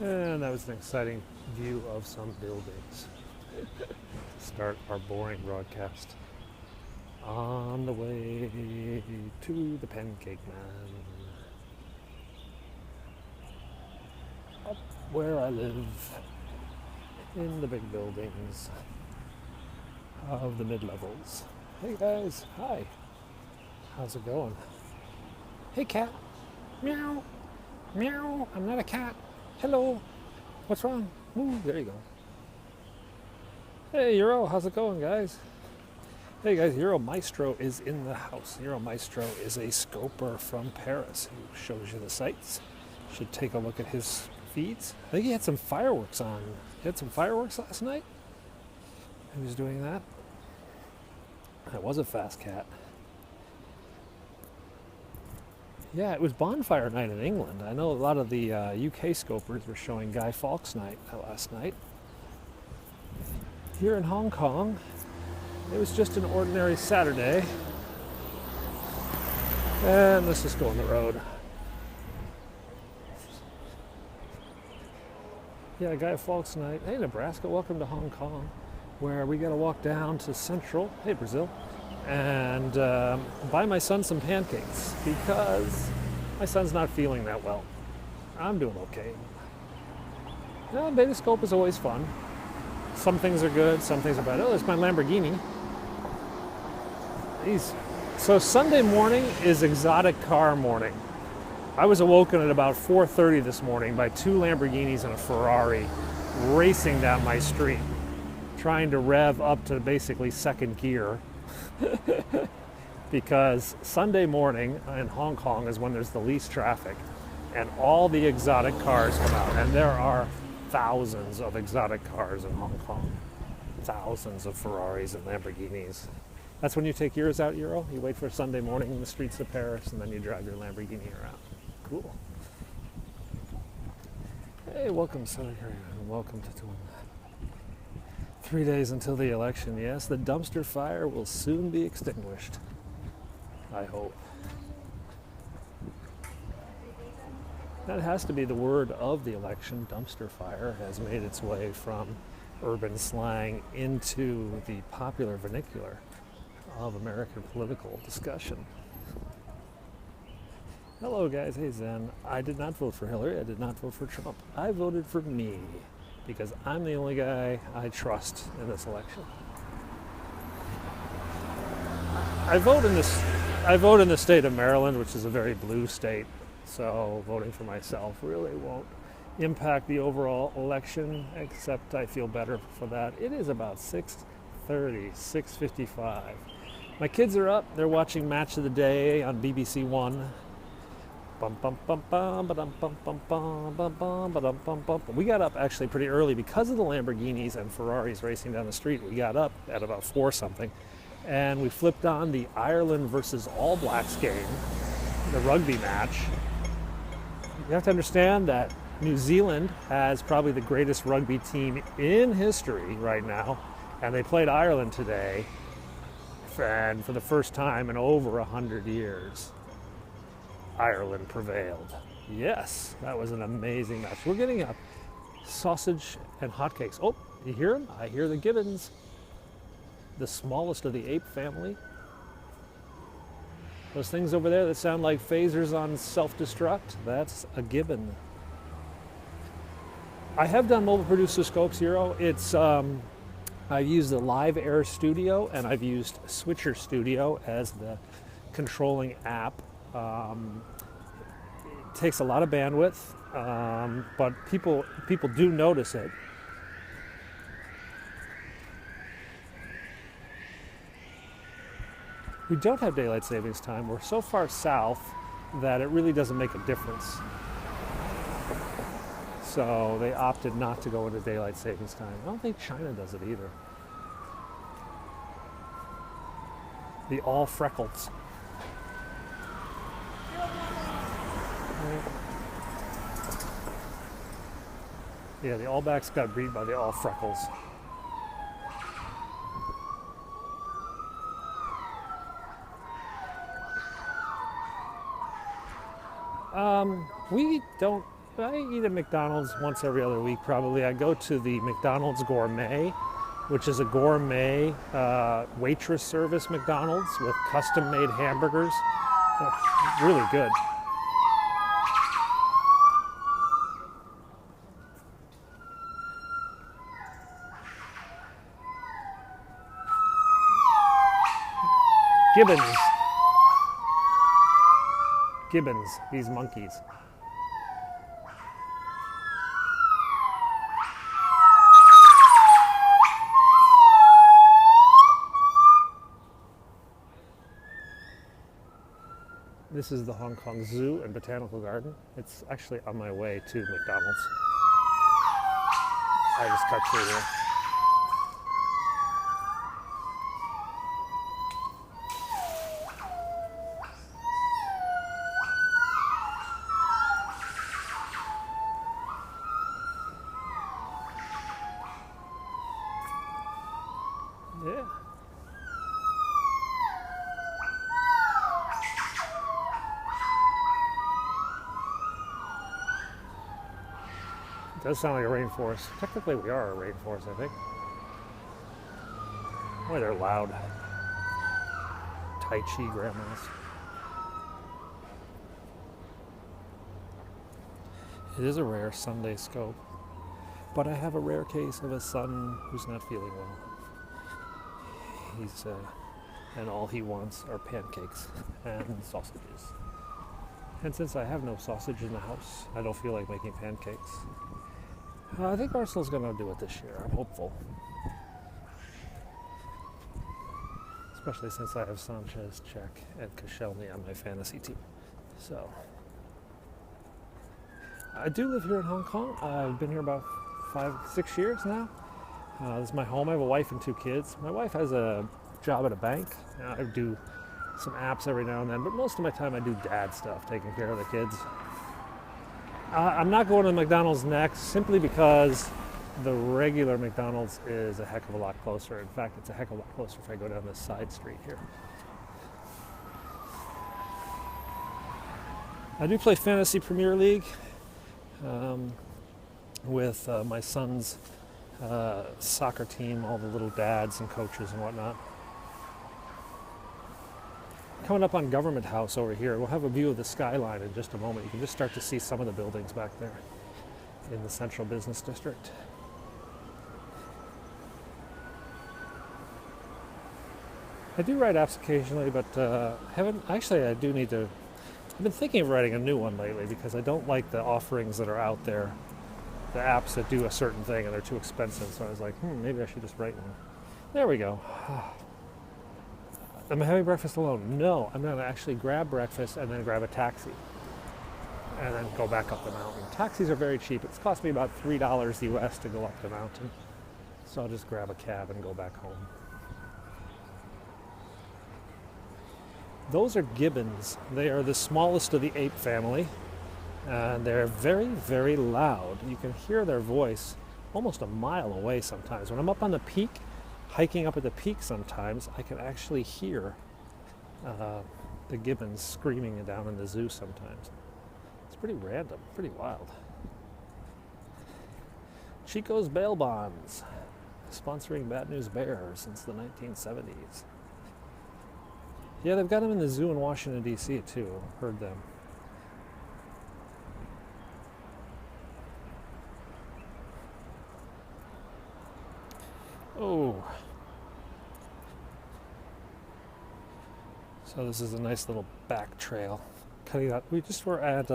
And that was an exciting view of some buildings. Start our boring broadcast on the way to the Pancake Man, up where I live in the big buildings of the mid-levels. Hey guys, hi. How's it going? Hey cat. Meow. Meow. I'm not a cat. Hello. What's wrong? Ooh, there you go. Hey Euro, how's it going guys? Hey guys, Euro Maestro is in the house. Euro Maestro is a scoper from Paris who shows you the sights. Should take a look at his feeds. I think he had some fireworks on. He had some fireworks last night. He was doing that. That was a fast cat. Yeah, it was bonfire night in England. I know a lot of the UK scopers were showing Guy Fawkes night last night. Here in Hong Kong, it was just an ordinary Saturday. And let's just go on the road. Yeah, Guy Fawkes night. Hey Nebraska, welcome to Hong Kong, where we got to walk down to Central, hey Brazil, and buy my son some pancakes because my son's not feeling that well. I'm doing okay. Betascope is always fun. Some things are good, some things are bad. Oh, there's my Lamborghini. So Sunday morning is exotic car morning. I was awoken at about 4:30 this morning by two Lamborghinis and a Ferrari racing down my street, trying to rev up to basically second gear because Sunday morning in Hong Kong is when there's the least traffic and all the exotic cars come out, and there are thousands of exotic cars in Hong Kong, thousands of Ferraris and Lamborghinis. That's when you take yours out, Euro? You wait for Sunday morning in the streets of Paris and then you drive your Lamborghini around. Cool. Hey, welcome, Southern Korea, and welcome to Toowoomba. 3 days until the election. Yes, the dumpster fire will soon be extinguished. I hope. That has to be the word of the election. Dumpster fire has made its way from urban slang into the popular vernacular of American political discussion. Hello guys, hey Zen. I did not vote for Hillary, I did not vote for Trump. I voted for me because I'm the only guy I trust in this election. I vote in the state of Maryland, which is a very blue state, so voting for myself really won't impact the overall election, except I feel better for that. It is about 6:30, 6:55. My kids are up, they're watching Match of the Day on BBC One. We got up actually pretty early because of the Lamborghinis and Ferraris racing down the street. We got up at about 4 something and we flipped on the Ireland versus All Blacks game, the rugby match. You have to understand that New Zealand has probably the greatest rugby team in history right now, and they played Ireland today, and for the first time in over 100 years. Ireland prevailed. Yes, that was an amazing match. We're getting a sausage and hotcakes. Oh, you hear them? I hear the gibbons. The smallest of the ape family. Those things over there that sound like phasers on self-destruct, that's a gibbon. I have done mobile producer scopes, Euro. I've used the Live Air Studio and I've used Switcher Studio as the controlling app. It takes a lot of bandwidth, but people do notice it. We don't have daylight savings time. We're so far south that it really doesn't make a difference. So they opted not to go into daylight savings time. I don't think China does it either. The all freckles. Yeah, the All Blacks got beat by the All Freckles. We don't I eat at McDonald's once every other week probably. I go to the McDonald's Gourmet, which is a gourmet waitress service McDonald's with custom-made hamburgers. Really good. Gibbons, these monkeys. This is the Hong Kong Zoo and Botanical Garden. It's actually on my way to McDonald's. I just cut through here. Yeah. It does sound like a rainforest. Technically, we are a rainforest, I think. Boy, they're loud. Tai Chi grandmas. It is a rare Sunday scope, but I have a rare case of a son who's not feeling well. And all he wants are pancakes and sausages. And since I have no sausage in the house, I don't feel like making pancakes. I think Arsenal's going to do it this year. I'm hopeful. Especially since I have Sanchez, Czech, and Koscielny on my fantasy team. So, I do live here in Hong Kong. I've been here about 5-6 years now. This is my home. I have a wife and 2 kids. My wife has a job at a bank. I do some apps every now and then, but most of my time I do dad stuff, taking care of the kids. I'm not going to McDonald's next simply because the regular McDonald's is a heck of a lot closer. In fact, it's a heck of a lot closer if I go down this side street here. I do play Fantasy Premier League with my son's soccer team, all the little dads and coaches and whatnot. Coming up on Government House over here, we'll have a view of the skyline in just a moment. You can just start to see some of the buildings back there in the central business district. I do write apps occasionally, but I do need to. I've been thinking of writing a new one lately because I don't like the offerings that are out there. The apps that do a certain thing and they're too expensive, so I was like, maybe I should just write one. There we go. Am I having breakfast alone? No, I'm going to actually grab breakfast and then grab a taxi and then go back up the mountain. Taxis are very cheap. It's cost me about $3 US to go up the mountain, so I'll just grab a cab and go back home. Those are gibbons. They are the smallest of the ape family. And they're very, very loud. You can hear their voice almost a mile away sometimes. When I'm up on the peak, hiking up at the peak sometimes, I can actually hear the gibbons screaming down in the zoo sometimes. It's pretty random, pretty wild. Chico's Bail Bonds, sponsoring Bad News Bears since the 1970s. Yeah, they've got them in the zoo in Washington, D.C. too. Heard them. Oh. So this is a nice little back trail. Cutting out, we just were at,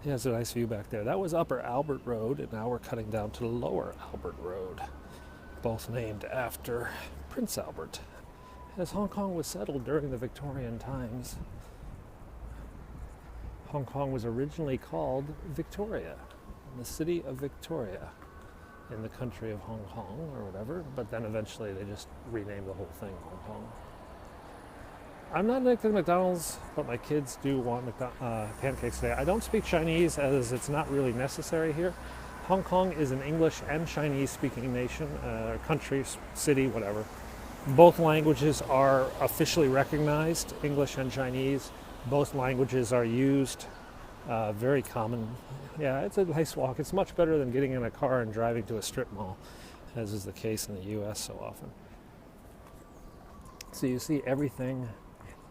there's a nice view back there. That was Upper Albert Road, and now we're cutting down to Lower Albert Road, both named after Prince Albert. As Hong Kong was settled during the Victorian times, Hong Kong was originally called Victoria, the city of Victoria, in the country of Hong Kong or whatever, but then eventually they just renamed the whole thing Hong Kong. I'm not addicted to McDonald's, but my kids do want pancakes today. I don't speak Chinese as it's not really necessary here. Hong Kong is an English and Chinese speaking nation, country, city, whatever. Both languages are officially recognized, English and Chinese. Both languages are used Very common. Yeah, it's a nice walk. It's much better than getting in a car and driving to a strip mall, as is the case in the U.S. so often. So you see everything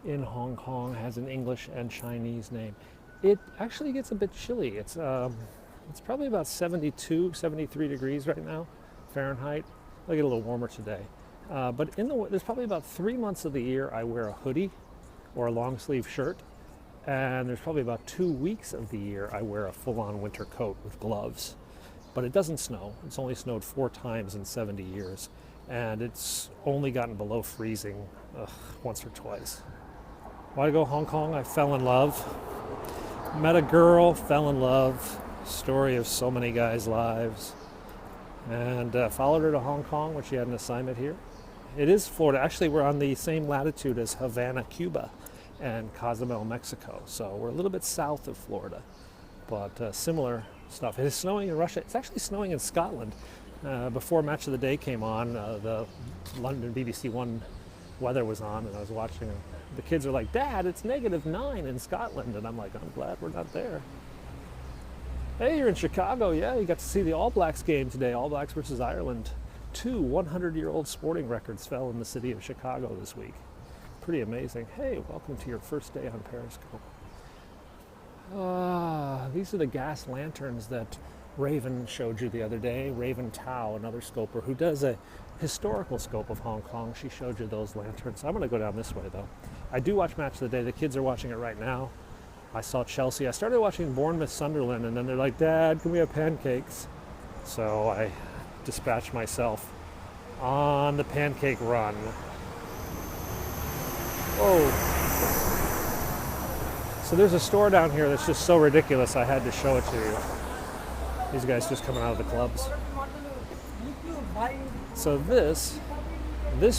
in Hong Kong has an English and Chinese name. It actually gets a bit chilly. It's probably about 72, 73 degrees right now, Fahrenheit. It'll get a little warmer today. But there's probably about 3 months of the year I wear a hoodie or a long sleeve shirt. And there's probably about 2 weeks of the year I wear a full-on winter coat with gloves. But it doesn't snow. It's only snowed 4 times in 70 years. And it's only gotten below freezing once or twice. Why go Hong Kong? I fell in love. Met a girl, fell in love. Story of so many guys' lives. And followed her to Hong Kong, where she had an assignment here. It is Florida. Actually, we're on the same latitude as Havana, Cuba, and Cozumel, Mexico. So we're a little bit south of Florida, but similar stuff. It is snowing in Russia. It's actually snowing in Scotland. Before Match of the Day came on, the London BBC One weather was on, and I was watching it. The kids are like, "Dad, it's -9 in Scotland," and I'm like, "I'm glad we're not there." Hey, you're in Chicago. Yeah, you got to see the All Blacks game today. All Blacks versus Ireland. 2 100-year-old sporting records fell in the city of Chicago this week. Pretty amazing. Hey, welcome to your first day on Periscope. These are the gas lanterns that Raven showed you the other day. Raven Tao, another scoper who does a historical scope of Hong Kong. She showed you those lanterns. I'm going to go down this way, though. I do watch Match of the Day. The kids are watching it right now. I saw Chelsea. I started watching Bournemouth Sunderland, and then they're like, "Dad, can we have pancakes?" So I dispatched myself on the pancake run. Oh. So there's a store down here that's just so ridiculous I had to show it to you. These guys just coming out of the clubs. So this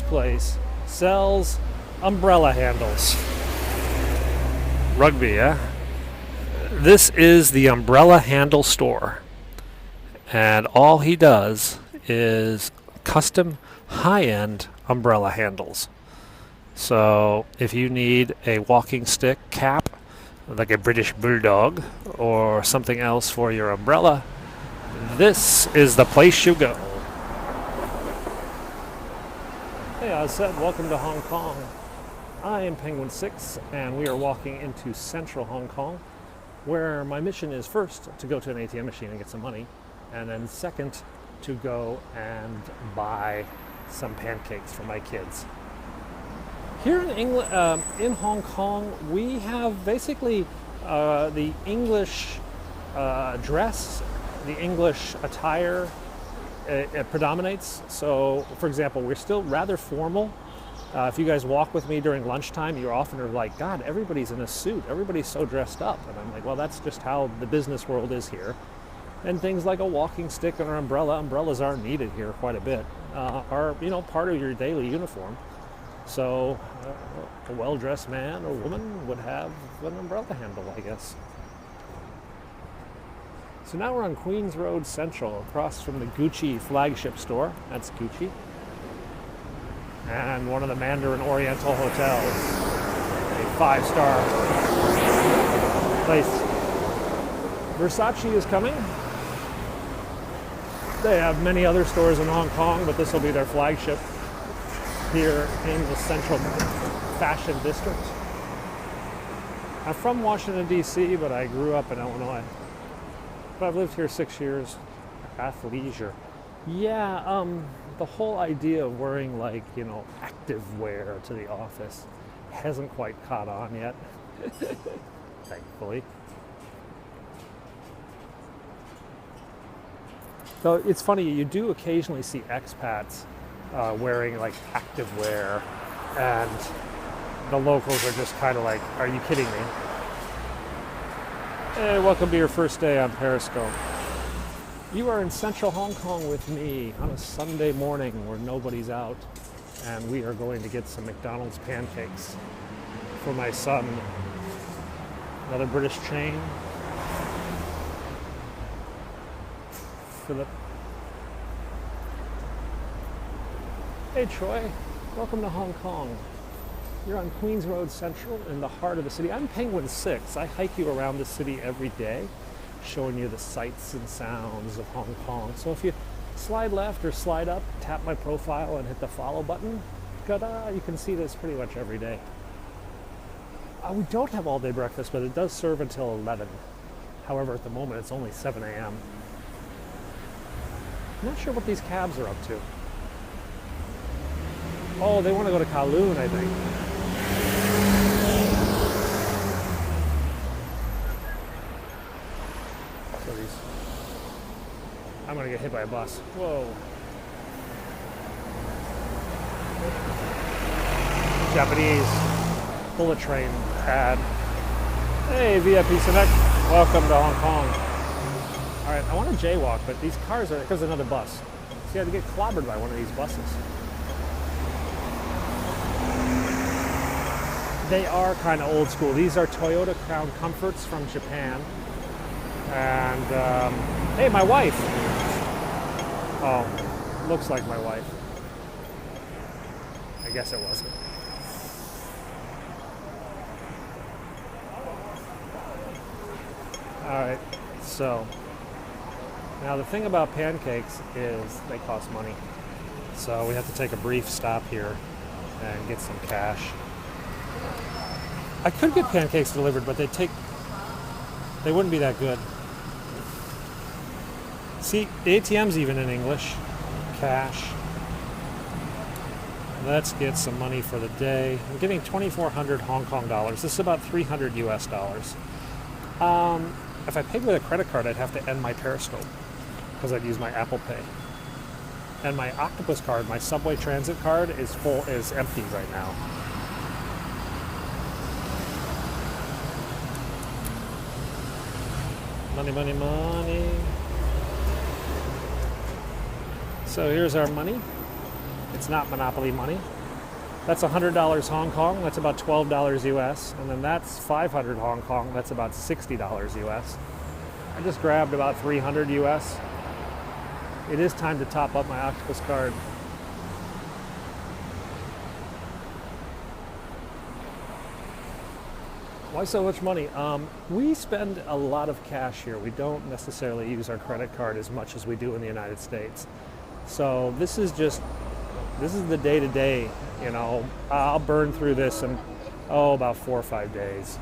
place sells umbrella handles. Rugby, yeah? This is the umbrella handle store. And all he does is custom high-end umbrella handles. So if you need a walking stick cap, like a British Bulldog, or something else for your umbrella, this is the place you go. Hey, I said welcome to Hong Kong. I am Penguin 6, and we are walking into central Hong Kong, where my mission is first to go to an ATM machine and get some money, and then second to go and buy some pancakes for my kids. Here in England, in Hong Kong, we have basically the English dress, the English attire. It predominates. So, for example, we're still rather formal. If you guys walk with me during lunchtime, you often are like, "God, everybody's in a suit. Everybody's so dressed up." And I'm like, well, that's just how the business world is here. And things like a walking stick and an umbrella. Umbrellas are needed here quite a bit. Are part of your daily uniform. So a well-dressed man or woman would have an umbrella handle, I guess. So now we're on Queens Road Central, across from the Gucci flagship store. That's Gucci. And one of the Mandarin Oriental hotels. A 5-star place. Versace is coming. They have many other stores in Hong Kong, but this will be their flagship here in the central fashion district. I'm from Washington, D.C., but I grew up in Illinois. But I've lived here 6 years. Athleisure. Yeah, the whole idea of wearing active wear to the office hasn't quite caught on yet. Thankfully. So it's funny, you do occasionally see expats wearing active wear, and the locals are just kind of like, "Are you kidding me?" Hey, welcome to your first day on Periscope. You are in central Hong Kong with me on a Sunday morning where nobody's out, and we are going to get some McDonald's pancakes for my son. Another British chain. Philip. Hey Troy, welcome to Hong Kong. You're on Queens Road Central in the heart of the city. I'm Penguin 6. I hike you around the city every day, showing you the sights and sounds of Hong Kong. So if you slide left or slide up, tap my profile and hit the follow button, ta-da, you can see this pretty much every day. We don't have all-day breakfast, but it does serve until 11. However, at the moment, it's only 7 a.m. I'm not sure what these cabs are up to. Oh, they want to go to Kowloon, I think. I'm going to get hit by a bus. Whoa. Japanese bullet train ad. Hey, VIP Select. Welcome to Hong Kong. All right, I want to jaywalk, but these cars are, there's another bus. See, I had to get clobbered by one of these buses. They are kind of old school. These are Toyota Crown Comforts from Japan. And, hey, my wife. Oh, looks like my wife. I guess it wasn't. Alright, so now the thing about pancakes is they cost money. So we have to take a brief stop here and get some cash. I could get pancakes delivered, but they wouldn't be that good. See, the ATM's even in English. Cash. Let's get some money for the day. I'm getting 2,400 Hong Kong dollars. This is about 300 US dollars. If I paid with a credit card, I'd have to end my Periscope because I'd use my Apple Pay. And my Octopus card, my Subway Transit card, is empty right now. Money, money, money. So here's our money. It's not Monopoly money. That's $100 Hong Kong. That's about $12 US. And then that's 500 Hong Kong. That's about $60 US. I just grabbed about 300 US. It is time to top up my Octopus card. Why so much money? We spend a lot of cash here. We don't necessarily use our credit card as much as we do in the United States. So this is the day-to-day, you know. I'll burn through this in, about 4 or 5 days.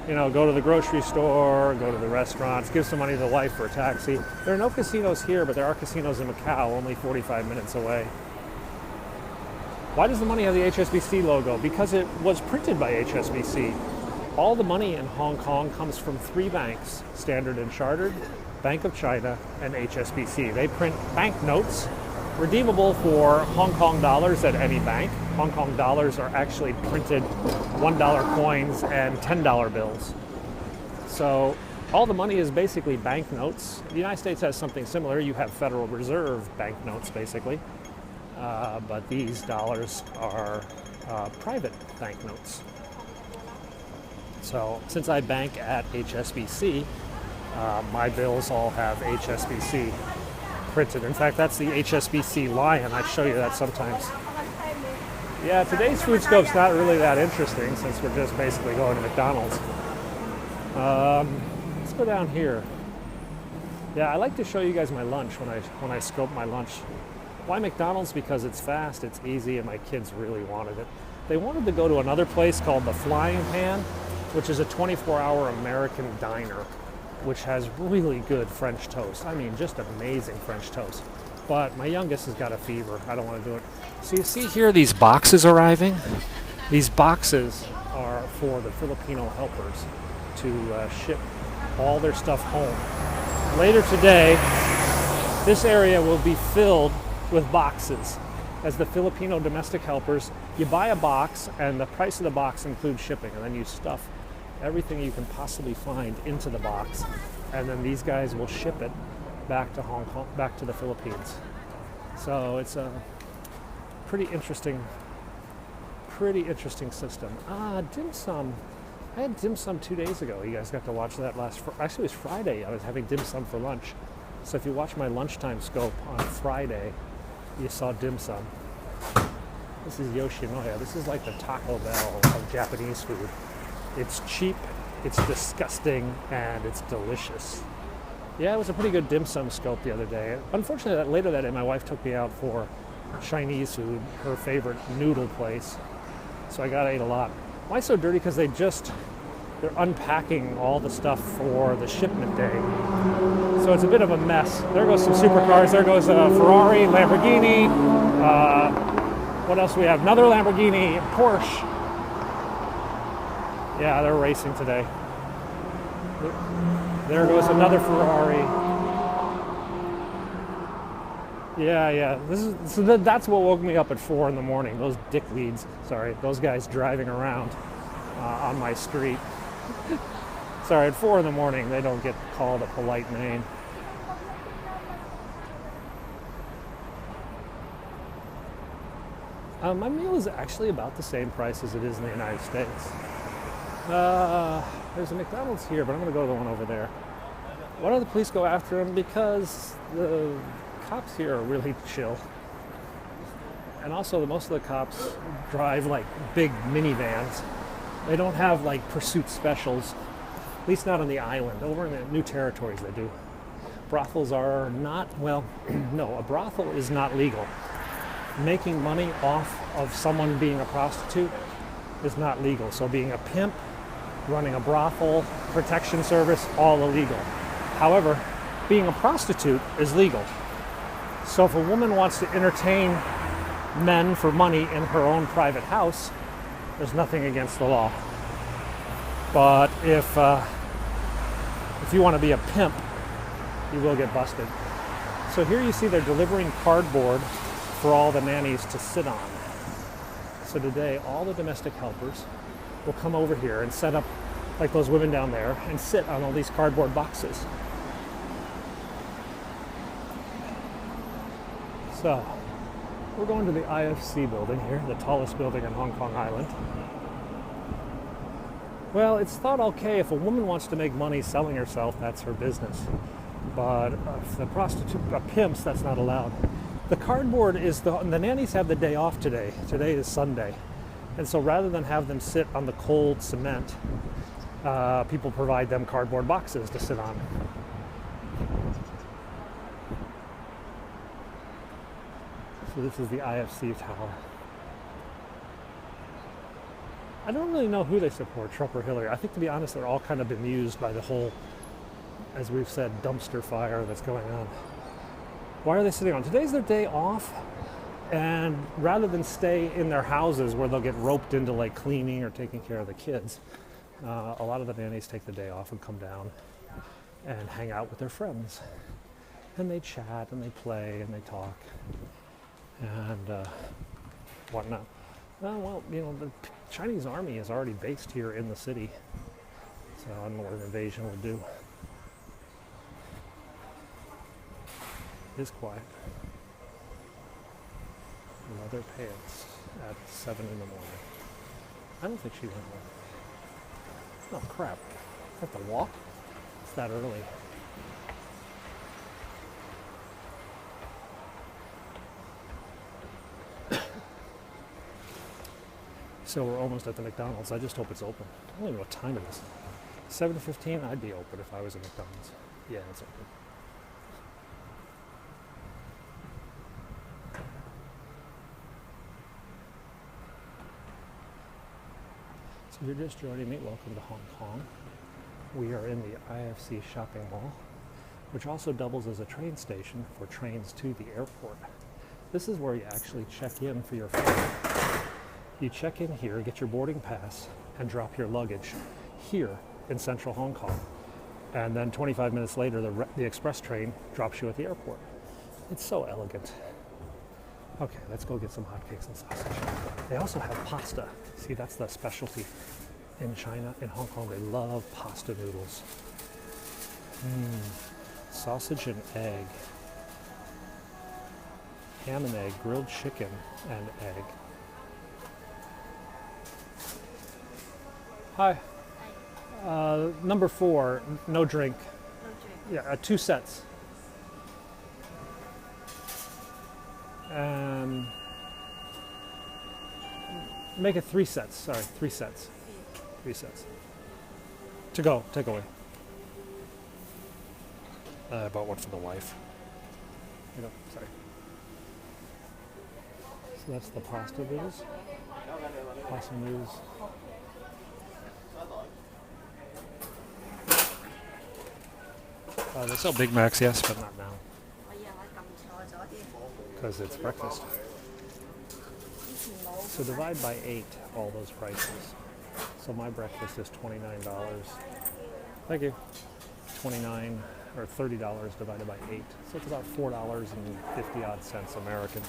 You know, go to the grocery store, go to the restaurants, give some money to the wife for a taxi. There are no casinos here, but there are casinos in Macau, only 45 minutes away. Why does the money have the HSBC logo? Because it was printed by HSBC. All the money in Hong Kong comes from 3 banks, Standard and Chartered, Bank of China, and HSBC. They print banknotes redeemable for Hong Kong dollars at any bank. Hong Kong dollars are actually printed $1 coins and $10 bills. So all the money is basically banknotes. The United States has something similar. You have Federal Reserve banknotes, basically. But these dollars are private banknotes. So since I bank at HSBC, my bills all have HSBC printed. In fact, that's the HSBC lion. I show you that sometimes. Yeah, today's food scope's not really that interesting since we're just basically going to McDonald's. Let's go down here. Yeah, I like to show you guys my lunch when I scope my lunch. Why McDonald's? Because it's fast, it's easy, and my kids really wanted it. They wanted to go to another place called the Flying Pan, which is a 24-hour American diner, which has really good French toast. I mean, just amazing French toast. But my youngest has got a fever. I don't want to do it. So you see here these boxes arriving? These boxes are for the Filipino helpers to ship all their stuff home. Later today, this area will be filled with boxes. As the Filipino domestic helpers, you buy a box and the price of the box includes shipping, and then you stuff everything you can possibly find into the box, and then these guys will ship it back to Hong Kong, back to the Philippines. So it's a pretty interesting system. Dim sum. I had dim sum 2 days ago. You guys got to watch that actually it was Friday. I was having dim sum for lunch. So if you watch my lunchtime scope on Friday, you saw dim sum. This is Yoshinoya. This is like the Taco Bell of Japanese food. It's cheap, it's disgusting, and it's delicious. Yeah, it was a pretty good dim sum scope the other day. Unfortunately, later that day, my wife took me out for Chinese food, her favorite noodle place. So I got to eat a lot. Why so dirty? Because they're unpacking all the stuff for the shipment day. So it's a bit of a mess. There goes some supercars. There goes a Ferrari, Lamborghini. What else do we have? Another Lamborghini, Porsche. Yeah, they're racing today. There goes another Ferrari. Yeah. That's what woke me up at 4 in the morning. Those dickweeds, those guys driving around on my street. Sorry, at 4 in the morning, they don't get called a polite name. My meal is actually about the same price as it is in the United States. There's a McDonald's here, but I'm going to go to the one over there. Why don't the police go after him? Because the cops here are really chill. And also, most of the cops drive like big minivans. They don't have like pursuit specials, at least not on the island. Over in the new territories they do. Brothels are not, no, a brothel is not legal. Making money off of someone being a prostitute is not legal. So being a pimp, running a brothel, protection service, all illegal. However, being a prostitute is legal. So if a woman wants to entertain men for money in her own private house, there's nothing against the law. But if you want to be a pimp, you will get busted. So here you see they're delivering cardboard for all the nannies to sit on. So today, all the domestic helpers will come over here and set up, like those women down there, and sit on all these cardboard boxes. So, we're going to the IFC building here, the tallest building in Hong Kong Island. Well, it's thought okay if a woman wants to make money selling herself, that's her business. But if the pimps, that's not allowed. The cardboard is the nannies have the day off today. Today is Sunday. And so rather than have them sit on the cold cement, people provide them cardboard boxes to sit on. So this is the IFC tower. I don't really know who they support, Trump or Hillary. I think, to be honest, they're all kind of bemused by the whole, as we've said, dumpster fire that's going on. Why are they sitting on? Today's their day off, and rather than stay in their houses where they'll get roped into like cleaning or taking care of the kids, a lot of the nannies take the day off and come down and hang out with their friends. And they chat and they play and they talk and whatnot. Well, the Chinese army is already based here in the city, so I don't know what an invasion would do. It's quiet. Leather pants at 7 in the morning. I don't think she went well. Oh crap. I have to walk? It's that early. So we're almost at the McDonald's. I just hope it's open. I don't even know what time it is. 7:15, I'd be open if I was at McDonald's. Yeah, it's open. So if you're just joining me, welcome to Hong Kong. We are in the IFC shopping mall, which also doubles as a train station for trains to the airport. This is where you actually check in for your flight. You check in here, get your boarding pass, and drop your luggage here in central Hong Kong. And then 25 minutes later, the express train drops you at the airport. It's so elegant. Okay, let's go get some hotcakes and sausage. They also have pasta. See, that's the specialty in China. In Hong Kong, they love pasta noodles. Sausage and egg. Ham and egg, grilled chicken and egg. Hi. Number 4, no drink. No drink. Yeah, 2 sets. Make it 3 sets. Sorry, 3 sets. 3 sets. To go, take away. I bought one for the wife. You know, sorry. So that's the pasta noodles. Pasta noodles. They sell Big Macs, yes, but not now. Because it's breakfast. So divide by 8 all those prices. So my breakfast is $29. Thank you. 29 or $30 divided by 8. So it's about $4.50 odd cents American.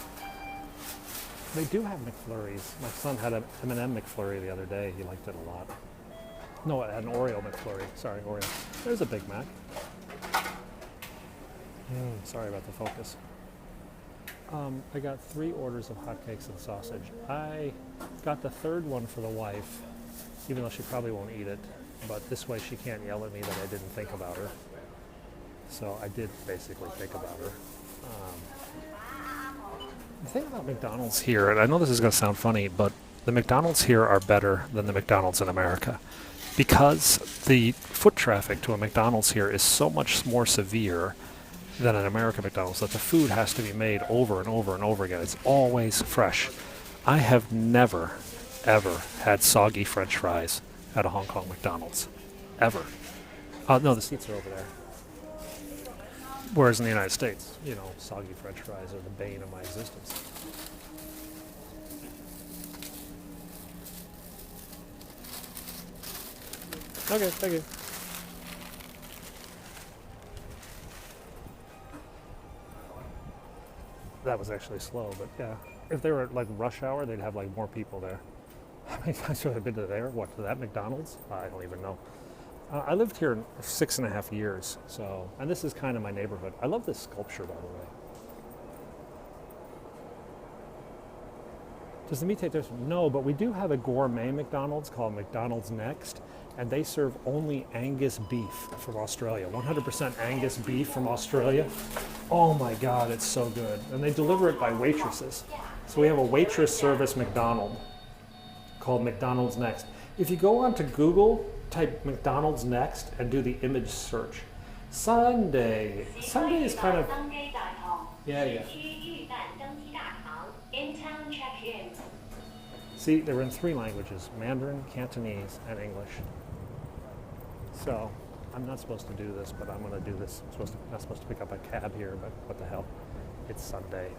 They do have McFlurries. My son had an M&M McFlurry the other day. He liked it a lot. No, it had an Oreo McFlurry. Sorry, Oreo. There's a Big Mac. Sorry about the focus. I got 3 orders of hotcakes and sausage. I got the 3rd one for the wife, even though she probably won't eat it. But this way she can't yell at me that I didn't think about her. So I did basically think about her. The thing about McDonald's here, and I know this is going to sound funny, but the McDonald's here are better than the McDonald's in America. Because the foot traffic to a McDonald's here is so much more severe than an American McDonald's, that the food has to be made over and over and over again. It's always fresh. I have never, ever had soggy French fries at a Hong Kong McDonald's. Ever. No, the seats are over there. Whereas in the United States, you know, soggy French fries are the bane of my existence. Okay, thank you. That was actually slow, but yeah. If they were at like rush hour, they'd have like more people there. How many times have I been to there? What, to that McDonald's? I don't even know. I lived here 6.5 years, so, and this is kind of my neighborhood. I love this sculpture, by the way. Does the meat taste different? No, but we do have a gourmet McDonald's called McDonald's Next, and they serve only Angus beef from Australia. 100% Angus beef from Australia. Oh my God, it's so good. And they deliver it by waitresses. So we have a waitress service McDonald's called McDonald's Next. If you go onto Google, type McDonald's Next and do the image search. Sunday is kind of, yeah. See, they were in 3 languages, Mandarin, Cantonese, and English. So, I'm not supposed to do this, but I'm going to do this. I'm not supposed to pick up a cab here, but what the hell. It's Sunday.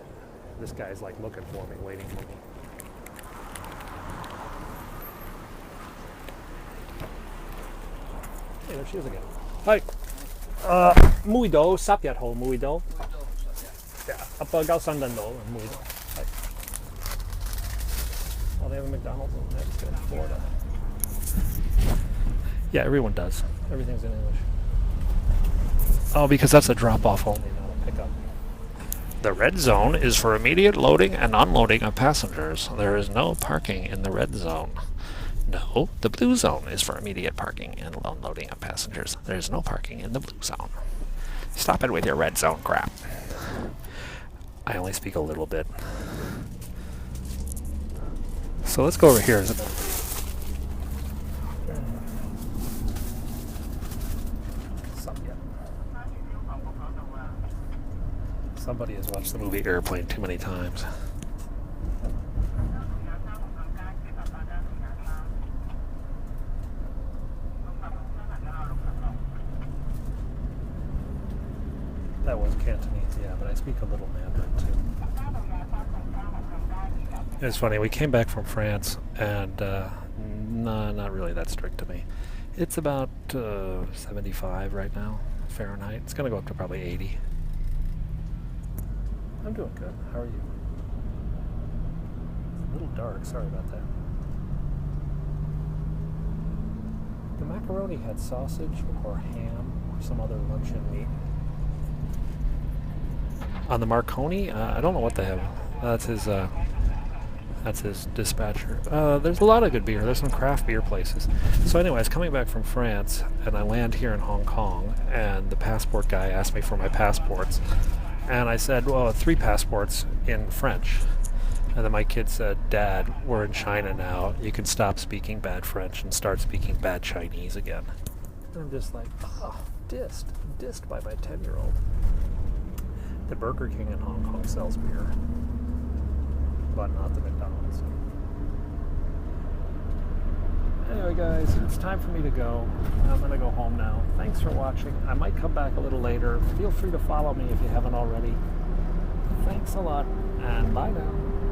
This guy's like looking for me, waiting for me. Hey, there she is again. Hi. Mui do, sapyat ho mui do. Yeah, apa gao san dan do, mui do. Hi. Oh, they have a McDonald's in Florida. Yeah, everyone does. Everything's in English. Oh, because that's a drop-off only, not a pickup. The red zone is for immediate loading and unloading of passengers. There is no parking in the red zone. No, the blue zone is for immediate parking and unloading of passengers. There is no parking in the blue zone. Stop it with your red zone crap. I only speak a little bit. So let's go over here. Somebody has watched the movie Airplane too many times. That was Cantonese, yeah, but I speak a little Mandarin too. It's funny, we came back from France, and not really that strict to me. It's about 75 right now, Fahrenheit. It's going to go up to probably 80. I'm doing good. How are you? It's a little dark. Sorry about that. The macaroni had sausage or ham or some other luncheon meat. On the Marconi, I don't know what they have. That's his dispatcher. There's a lot of good beer. There's some craft beer places. So anyway, I was coming back from France, and I land here in Hong Kong, and the passport guy asked me for my passports. And I said, well, 3 passports in French. And then my kid said, Dad, we're in China now. You can stop speaking bad French and start speaking bad Chinese again. And I'm just like, oh, dissed by my 10-year-old. The Burger King in Hong Kong sells beer, but not the McDonald's. Anyway, guys, it's time for me to go. I'm going to go home now. Thanks for watching. I might come back a little later. Feel free to follow me if you haven't already. Thanks a lot, and bye now.